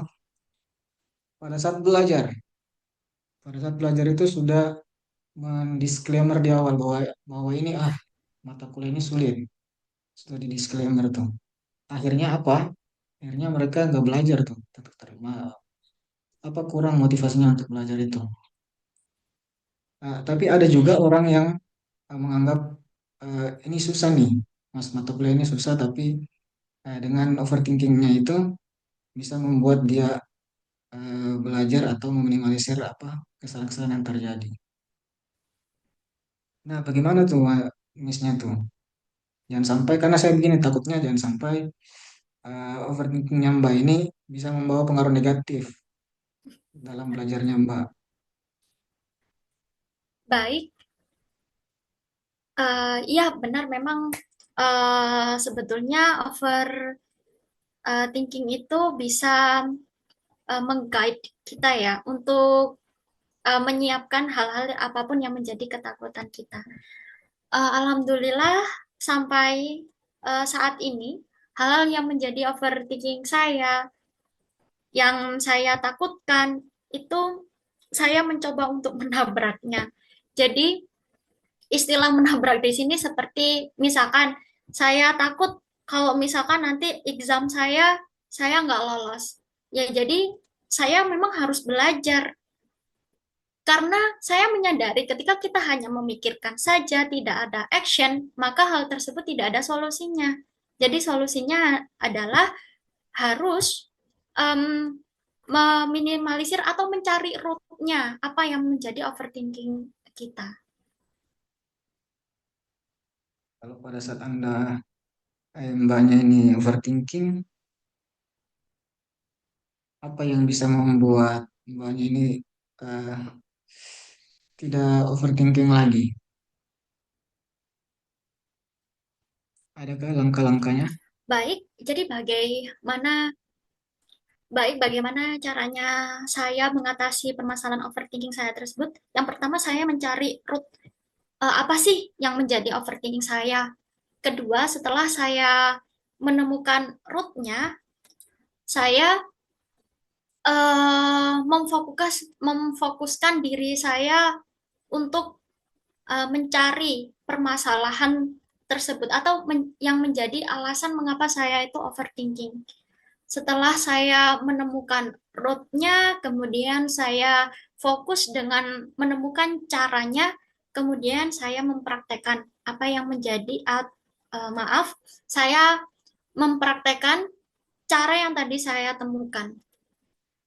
pada saat belajar. Pada saat belajar itu sudah mendisklaimer di awal bahwa bahwa ini mata kuliah ini sulit. Sudah di disclaimer tuh. Akhirnya apa? Akhirnya mereka nggak belajar tuh, tetap terima. Apa kurang motivasinya untuk belajar itu? Tapi ada juga orang yang menganggap ini susah nih, mas mata kuliah ini susah, tapi dengan overthinkingnya itu bisa membuat dia belajar atau meminimalisir apa kesalahan-kesalahan yang terjadi. Nah, bagaimana tuh misnya tuh? Jangan sampai karena saya begini takutnya jangan sampai overthinkingnya Mbak ini bisa membawa pengaruh negatif dalam belajarnya Mbak. baik. Iya, benar memang sebetulnya thinking itu bisa mengguide kita ya untuk menyiapkan hal-hal apapun yang menjadi ketakutan kita. Alhamdulillah sampai saat ini hal-hal yang menjadi overthinking saya, yang saya takutkan itu saya mencoba untuk menabraknya. Jadi istilah menabrak di sini seperti misalkan saya takut kalau misalkan nanti exam saya nggak lolos. Ya jadi saya memang harus belajar karena saya menyadari ketika kita hanya memikirkan saja, tidak ada action, maka hal tersebut tidak ada solusinya. Jadi solusinya adalah harus em, meminimalisir atau mencari root-nya, apa yang menjadi overthinking kita. Kalau pada saat Anda Mbaknya ini overthinking, apa yang bisa membuat Mbaknya ini eh, tidak overthinking lagi? Adakah langkah-langkahnya? Baik, jadi bagaimana caranya saya mengatasi permasalahan overthinking saya tersebut? Yang pertama saya mencari root apa sih yang menjadi overthinking saya. Kedua, setelah saya menemukan rootnya, saya memfokuskan diri saya untuk mencari permasalahan tersebut atau yang menjadi alasan mengapa saya itu overthinking. Setelah saya menemukan rootnya, kemudian saya fokus dengan menemukan caranya, kemudian saya mempraktekkan apa yang menjadi maaf, saya mempraktekkan cara yang tadi saya temukan.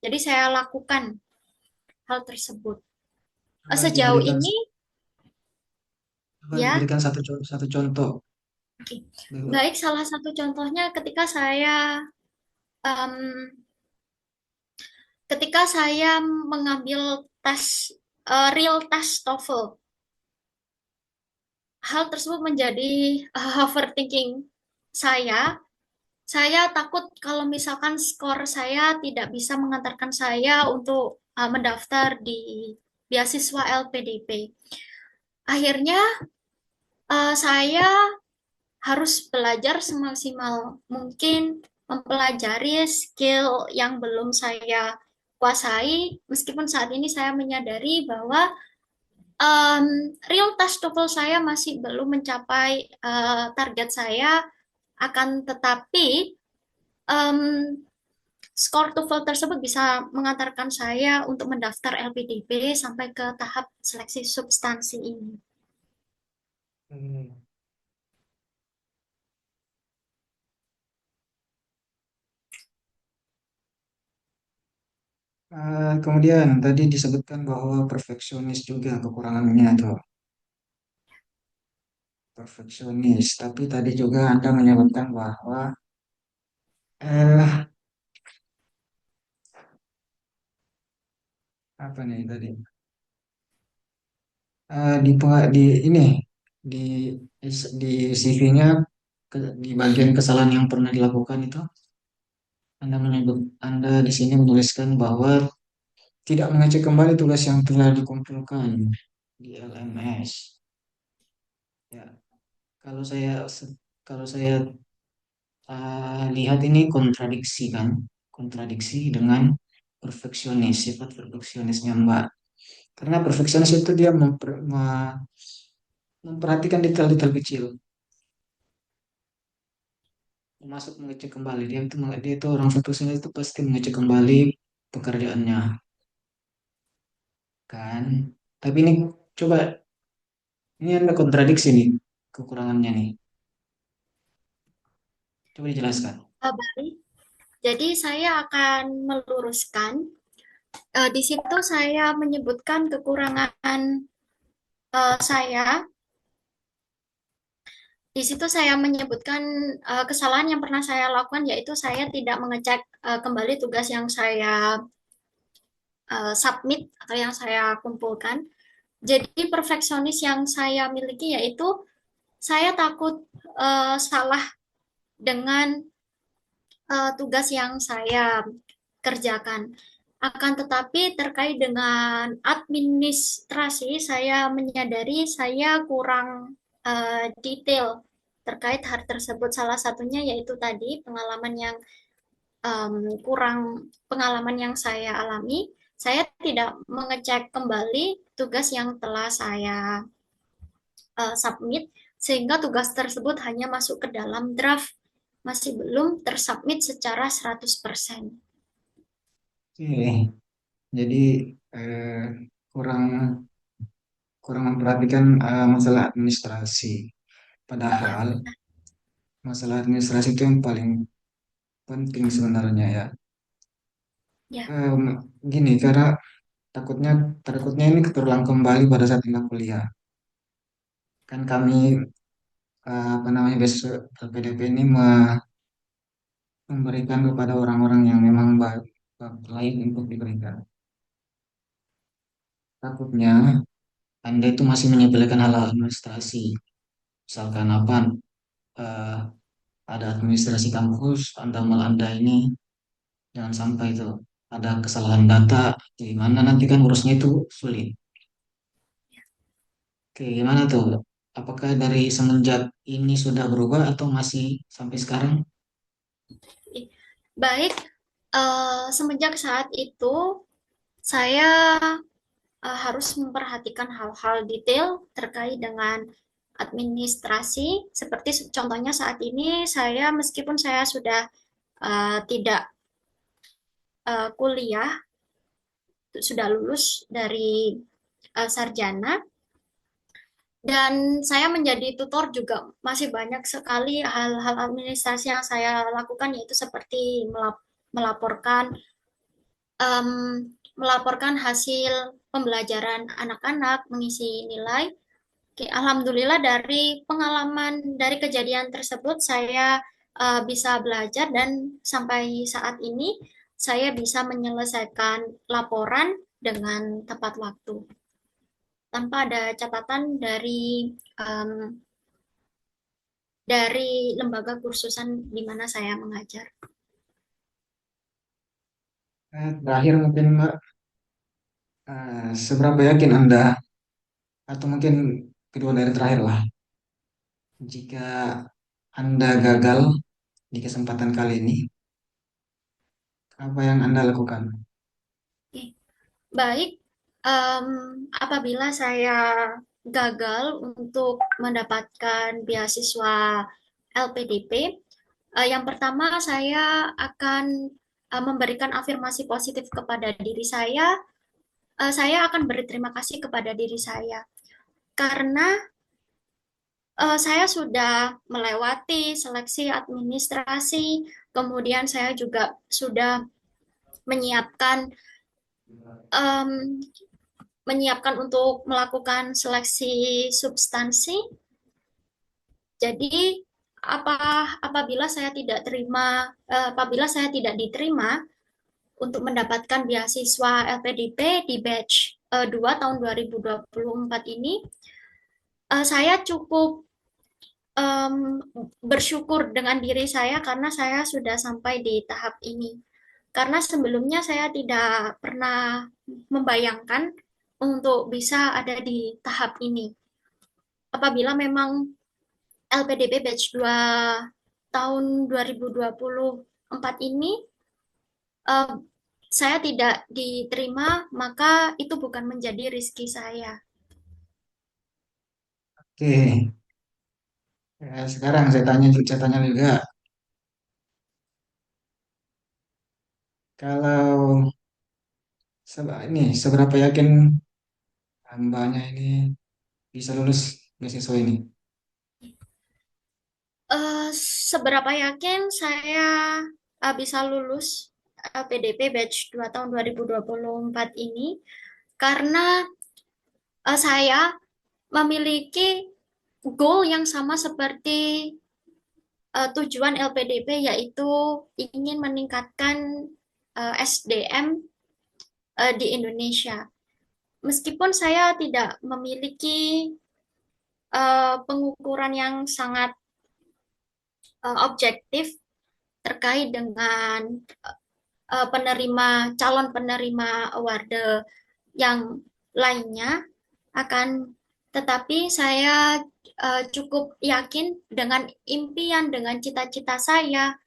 Jadi saya lakukan hal tersebut. Coba Sejauh diberikan ini coba ya, diberikan satu contoh. oke. Baik, salah satu contohnya em, ketika saya mengambil tes real tes TOEFL. Hal tersebut menjadi overthinking saya Saya takut kalau misalkan skor saya tidak bisa mengantarkan saya untuk mendaftar di beasiswa LPDP. Akhirnya saya harus belajar semaksimal mungkin mempelajari skill yang belum saya kuasai, meskipun saat ini saya menyadari bahwa um, real test TOEFL saya masih belum mencapai target saya, akan tetapi um, skor TOEFL tersebut bisa mengantarkan saya untuk mendaftar LPDP sampai ke tahap seleksi substansi ini. Hmm. Kemudian tadi disebutkan bahwa perfeksionis juga kekurangannya tuh, perfeksionis. Tapi tadi juga Anda menyebutkan bahwa eh apa nih tadi? Di ini di di CV-nya, di bagian kesalahan yang pernah dilakukan itu Anda di sini menuliskan bahwa tidak mengecek kembali tugas yang telah dikumpulkan di LMS. Ya, kalau saya kalau saya lihat ini kontradiksi kan, kontradiksi dengan perfeksionis, sifat perfeksionisnya Mbak. Karena perfeksionis itu dia memperhatikan detail-detail kecil, termasuk mengecek kembali. Dia itu orang perfeksionis itu pasti mengecek kembali pekerjaannya, kan? Tapi ini coba, ini ada kontradiksi nih, kekurangannya nih. Coba dijelaskan. Baik, jadi saya akan meluruskan. Di situ saya menyebutkan kekurangan saya. Di situ saya menyebutkan kesalahan yang pernah saya lakukan, yaitu saya tidak mengecek kembali tugas yang saya submit atau yang saya kumpulkan. Jadi perfeksionis yang saya miliki yaitu saya takut salah dengan tugas yang saya kerjakan. Akan tetapi terkait dengan administrasi, saya menyadari saya kurang detail terkait hal tersebut. Salah satunya yaitu tadi pengalaman yang saya alami. Saya tidak mengecek kembali tugas yang telah saya submit, sehingga tugas tersebut hanya masuk ke dalam draft, masih belum tersubmit secara 100%. Oke, jadi eh, kurang kurang memperhatikan masalah administrasi. Ya, Padahal masalah administrasi itu yang paling penting sebenarnya ya. ya, Em, Gini, karena takutnya takutnya ini terulang kembali pada saat kita kuliah. Kan kami apa namanya besok LPDP ini memberikan kepada orang-orang yang memang layak untuk diberikan. Takutnya Anda itu masih menyepelekan hal-hal administrasi. Misalkan apa, eh, ada administrasi kampus, Anda ini jangan sampai itu ada kesalahan data, di mana nanti kan urusnya itu sulit. Oke, gimana tuh? Apakah dari semenjak ini sudah berubah atau masih sampai sekarang? baik. Semenjak saat itu, saya harus memperhatikan hal-hal detail terkait dengan administrasi. Seperti contohnya saat ini, saya meskipun saya sudah tidak kuliah, sudah lulus dari sarjana, dan saya menjadi tutor juga masih banyak sekali hal-hal administrasi yang saya lakukan, yaitu seperti melaporkan em, melaporkan hasil pembelajaran anak-anak, mengisi nilai. Oke, alhamdulillah dari pengalaman dari kejadian tersebut saya bisa belajar, dan sampai saat ini saya bisa menyelesaikan laporan dengan tepat waktu tanpa ada catatan em, dari lembaga kursusan di mana saya mengajar. Terakhir mungkin Mbak, seberapa yakin Anda, atau mungkin kedua dari terakhir lah, jika Anda gagal di kesempatan kali ini, apa yang Anda lakukan? Oke, baik. Em, Apabila saya gagal untuk mendapatkan beasiswa LPDP, yang pertama saya akan memberikan afirmasi positif kepada diri saya. Saya akan berterima kasih kepada diri saya karena saya sudah melewati seleksi administrasi, kemudian saya juga sudah menyiapkan em, menyiapkan untuk melakukan seleksi substansi. Jadi apabila saya tidak diterima untuk mendapatkan beasiswa LPDP di batch 2 tahun 2024 ini, saya cukup em, bersyukur dengan diri saya karena saya sudah sampai di tahap ini. Karena sebelumnya saya tidak pernah membayangkan untuk bisa ada di tahap ini. Apabila memang LPDP batch 2 tahun 2024 ini eh, saya tidak diterima, maka itu bukan menjadi rezeki saya. Oke, sekarang saya tanya juga, kalau seberapa yakin Mbaknya ini bisa lulus beasiswa ini? Eh, Seberapa yakin saya bisa lulus PDP batch 2 tahun 2024 ini? Karena saya memiliki goal yang sama seperti tujuan LPDP, yaitu ingin meningkatkan SDM di Indonesia. Meskipun saya tidak memiliki pengukuran yang sangat objektif terkait dengan calon penerima award yang lainnya, akan tetapi saya cukup yakin dengan impian, dengan cita-cita saya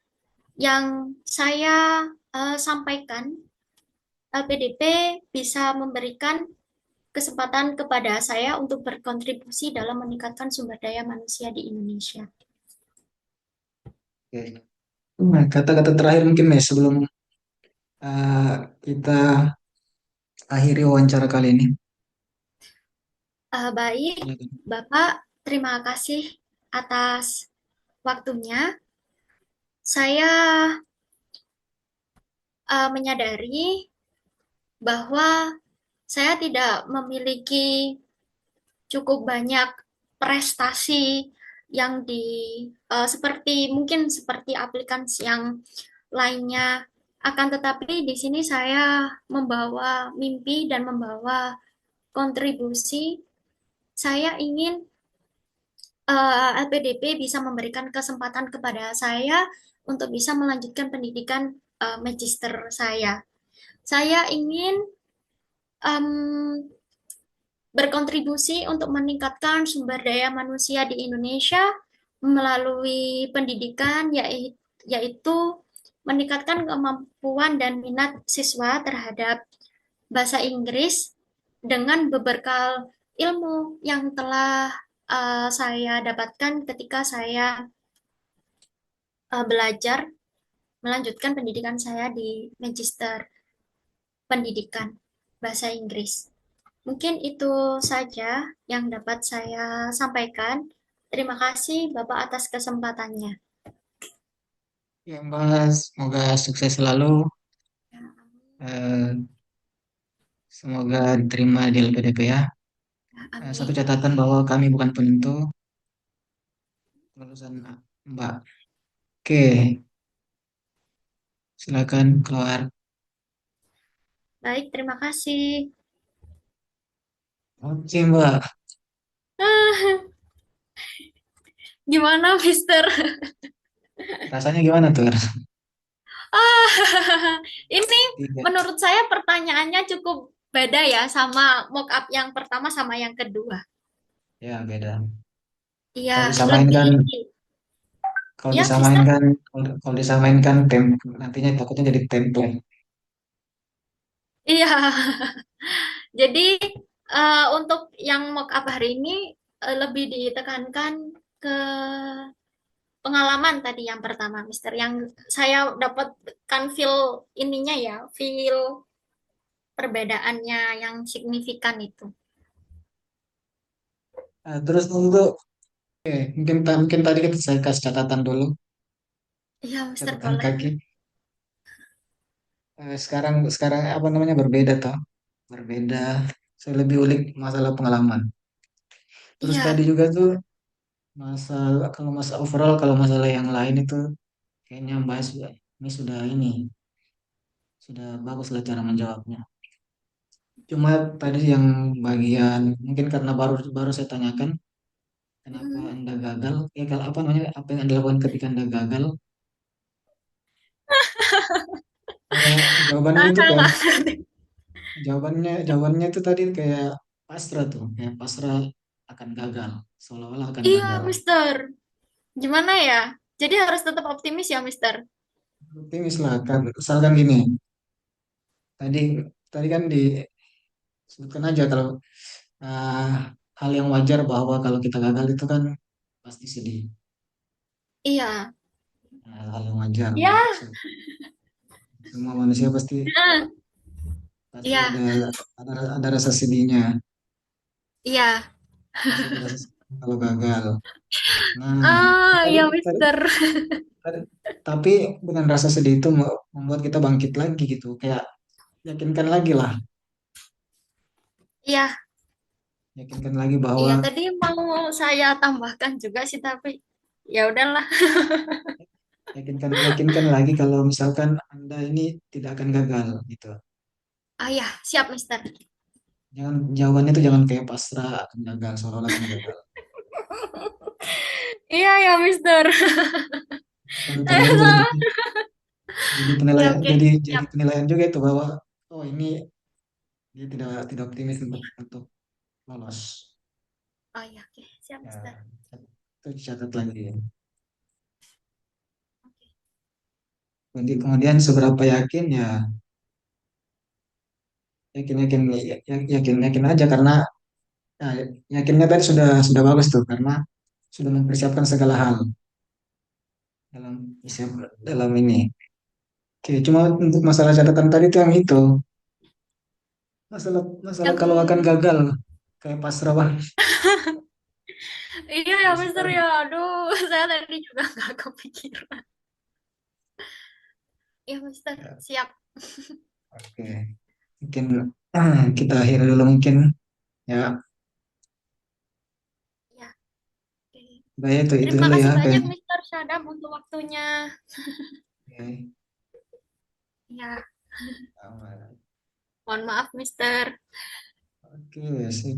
yang saya sampaikan. LPDP bisa memberikan kesempatan kepada saya untuk berkontribusi dalam meningkatkan sumber daya manusia di Indonesia. Oke. Kata-kata terakhir mungkin nih sebelum eh, kita akhiri wawancara kali ini. Baik, Silakan. Bapak, terima kasih atas waktunya. Saya menyadari bahwa saya tidak memiliki cukup banyak prestasi yang seperti aplikasi yang lainnya. Akan tetapi di sini saya membawa mimpi dan membawa kontribusi. Saya ingin LPDP bisa memberikan kesempatan kepada saya untuk bisa melanjutkan pendidikan magister saya. Saya ingin em, berkontribusi untuk meningkatkan sumber daya manusia di Indonesia melalui pendidikan, yaitu meningkatkan kemampuan dan minat siswa terhadap bahasa Inggris dengan berbekal ilmu yang telah saya dapatkan ketika saya belajar melanjutkan pendidikan saya di Magister Pendidikan Bahasa Inggris. Mungkin itu saja yang dapat saya sampaikan. Terima kasih Bapak atas kesempatannya. Ya, Mbak, semoga sukses selalu. Eh, Semoga diterima di LPDP ya. Satu Amin. catatan bahwa kami bukan penentu kelulusan Mbak. Oke, silakan keluar. Baik, terima kasih. Oke, Mbak. Gimana, Mister? Rasanya gimana tuh? Ah, ini Tiga. menurut saya pertanyaannya cukup beda ya sama mock up yang pertama sama yang kedua. Ya beda. Iya, Kalau disamain lebih kan, kalau ya, disamain Mister. kan, kalau disamain kan nantinya takutnya jadi template. Iya. Jadi untuk yang mock up hari ini lebih ditekankan ke pengalaman tadi yang pertama, Mister. Yang saya dapatkan feel ininya ya, feel perbedaannya yang signifikan itu. Terus untuk, oke, mungkin tadi kita saya kasih catatan dulu, Iya, Mister, catatan boleh. kaki. Sekarang sekarang apa namanya berbeda toh, berbeda. Saya lebih ulik masalah pengalaman. Terus tadi Iya, juga tuh masalah kalau masalah overall kalau masalah yang lain itu kayaknya Mbak ini sudah sudah bagus lah cara menjawabnya. Cuma tadi yang bagian mungkin karena baru baru saya tanyakan kenapa mm, Anda gagal? Kalau apa namanya apa yang Anda lakukan ketika Anda gagal? Kayak jawabannya itu saya kan nggak ngerti. jawabannya itu tadi kayak pasrah tuh, kayak pasrah akan gagal, seolah-olah akan Iya, gagal. Mister. Gimana ya? Jadi harus tetap optimis ya, Mister. Optimis lah kan, misalkan gini, tadi tadi kan disebutkan aja kalau ah, hal yang wajar bahwa kalau kita gagal itu kan pasti sedih. Iya. Hal yang wajar. Ya. Semua manusia pasti Nah, pasti iya. ada rasa sedihnya, Iya. pasti ada rasa sedih kalau gagal. Nah, Ah, tadi, iya, tadi, Mister. tadi- tapi dengan rasa sedih itu membuat kita bangkit lagi gitu, kayak yakinkan lagi lah, Iya, yakinkan lagi bahwa iya. Tadi mau saya tambahkan juga sih, tapi ya udahlah. yakinkan lagi kalau misalkan Anda ini tidak akan gagal gitu. Ah, ya, siap, Mister. Jangan jawabannya itu jangan kayak pasrah akan gagal, seolah-olah akan gagal. Iya, ya, Mister. Karena itu jadi Oke, penilaian oke. jadi Siap. penilaian juga itu bahwa oh ini dia tidak optimis untuk lolos. Oh, iya, oke. Siap, Ya, Mister. itu catat lagi. Nanti kemudian seberapa yakin ya yakin aja karena ya, yakinnya tadi sudah bagus tuh karena sudah mempersiapkan segala hal dalam dalam ini. Oke, cuma untuk masalah catatan tadi tuh yang itu masalah masalah Yang kalau akan gagal kayak pasrah Bang. iya ya, Mister Pasrah. ya. Aduh, saya tadi juga nggak kepikiran. Iya, Mister. Ya, Siap. oke, mungkin kita akhiri dulu mungkin ya. Ya, oke. Baik itu Terima dulu ya kasih banyak, kayaknya. Mister Sadam, untuk waktunya. Oke. Ya, Aman. mohon maaf, Mister. Oke, sip.